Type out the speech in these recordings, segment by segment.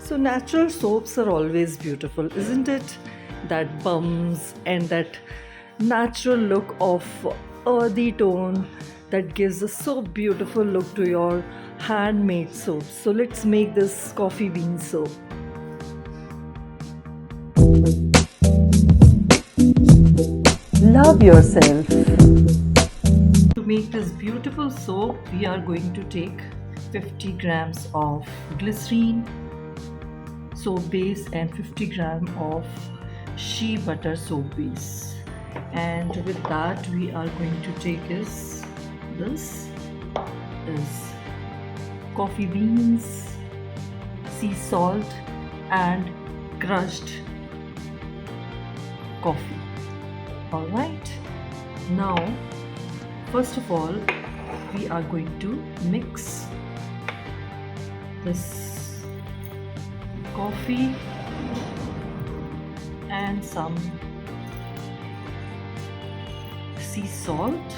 So natural soaps are always beautiful, isn't it? That bums and that natural look of earthy tone that gives a so beautiful look to your handmade soaps. So let's make this coffee bean soap. Love yourself. To make this beautiful soap, we are going to take 50 grams of glycerine soap base and 50 gram of shea butter soap base, and with that we are going to take this is coffee beans, sea salt and crushed coffee. All right, now first of all we are going to mix this coffee and some sea salt,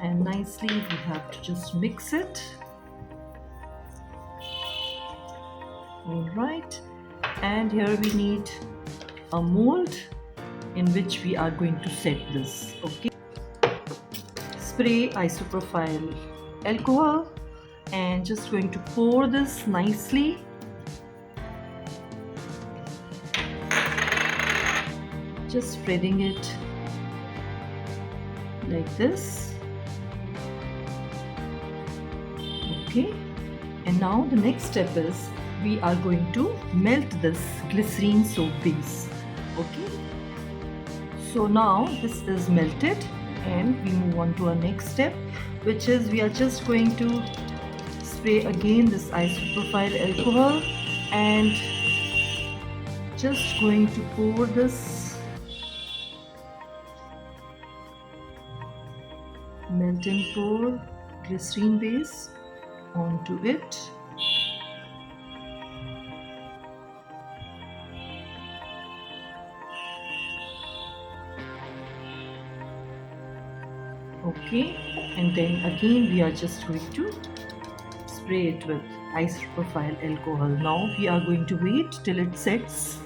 and nicely we have to just mix it. All right, and here we need a mold in which we are going to set this. Okay, spray isopropyl alcohol and just going to pour this nicely. Just spreading it like this. Okay, and now the next step is we are going to melt this glycerine soap base. Okay, so now this is melted and we move on to our next step, which is we are just going to spray again this isopropyl alcohol and just going to pour this melt and pour glycerine base onto it. Okay, and then again we are just going to spray it with isopropyl alcohol. Now we are going to wait till it sets.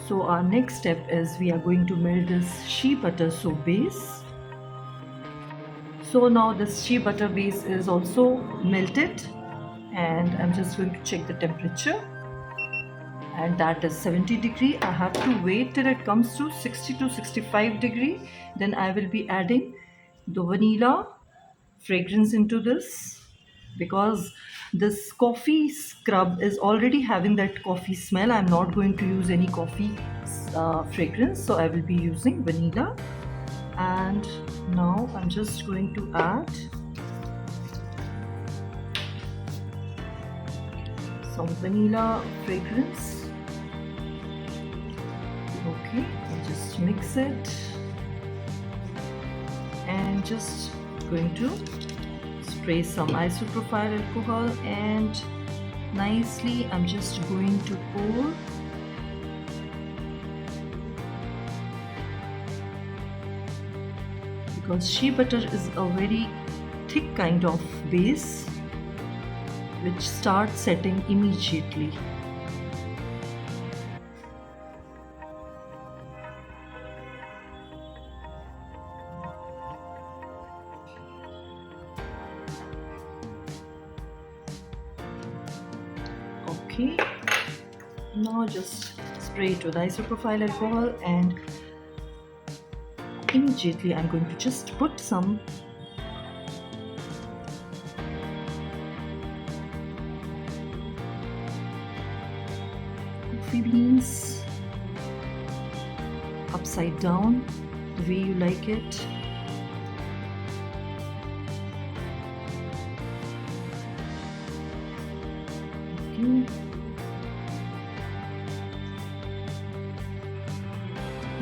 So our next step is we are going to melt this shea butter soap base. So now this shea butter base is also melted, and I'm just going to check the temperature, and that is 70 degree. I have to wait till it comes to 60 to 65 degree. Then I will be adding the vanilla fragrance into this, because this coffee scrub is already having that coffee smell. I'm not going to use any coffee fragrance, so I will be using vanilla. And now I'm just going to add some vanilla fragrance. Okay, and just mix it, and just going to spray some isopropyl alcohol, and nicely I'm just going to pour because shea butter is a very thick kind of base which starts setting immediately. Okay, now just spray it with isopropyl alcohol, and immediately I'm going to just put some coffee beans upside down the way you like it. Okay.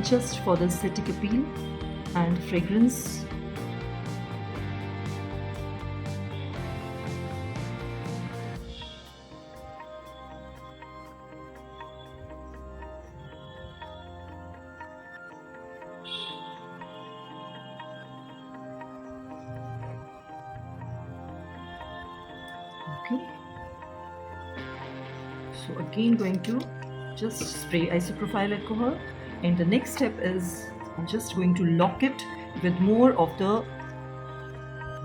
Just for the aesthetic appeal and fragrance. Okay, So again going to just spray isopropyl alcohol, and the next step is I'm just going to lock it with more of the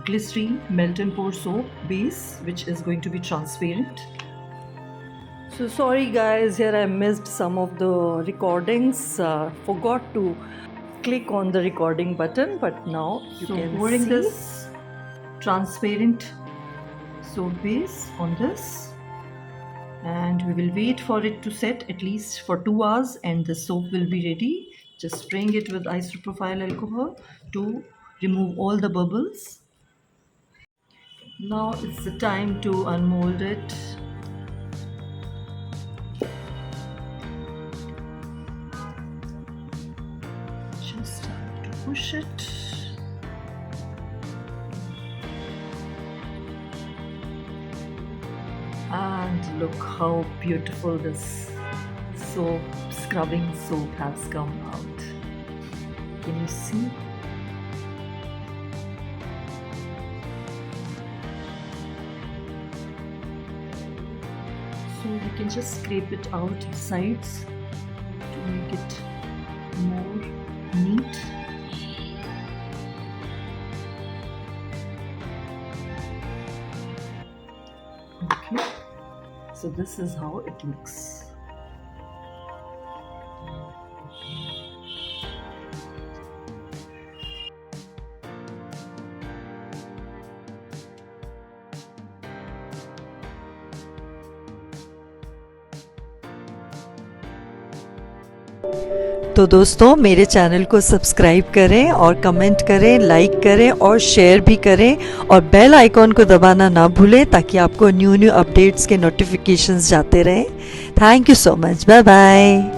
glycerine melt and pour soap base, which is going to be transparent. So sorry guys, here I missed some of the recordings, forgot to click on the recording button, but now you can pouring see this transparent soap base on this, and we will wait for it to set at least for 2 hours, and the soap will be ready. Just spraying it with isopropyl alcohol to remove all the bubbles. Now it's the time to unmold it. Just have to push it. And look how beautiful this soap, scrubbing soap has come out. Can you see? So you can just scrape it out the sides to make it more neat. Okay, so this is how it looks. तो दोस्तों मेरे channel को subscribe करें और comment करें, like करें और share भी करें, और बेल आइकॉन को दबाना ना भूलें ताकि आपको न्यू अपडेट्स के नोटिफिकेशंस जाते रहें। Thank you so much, bye bye.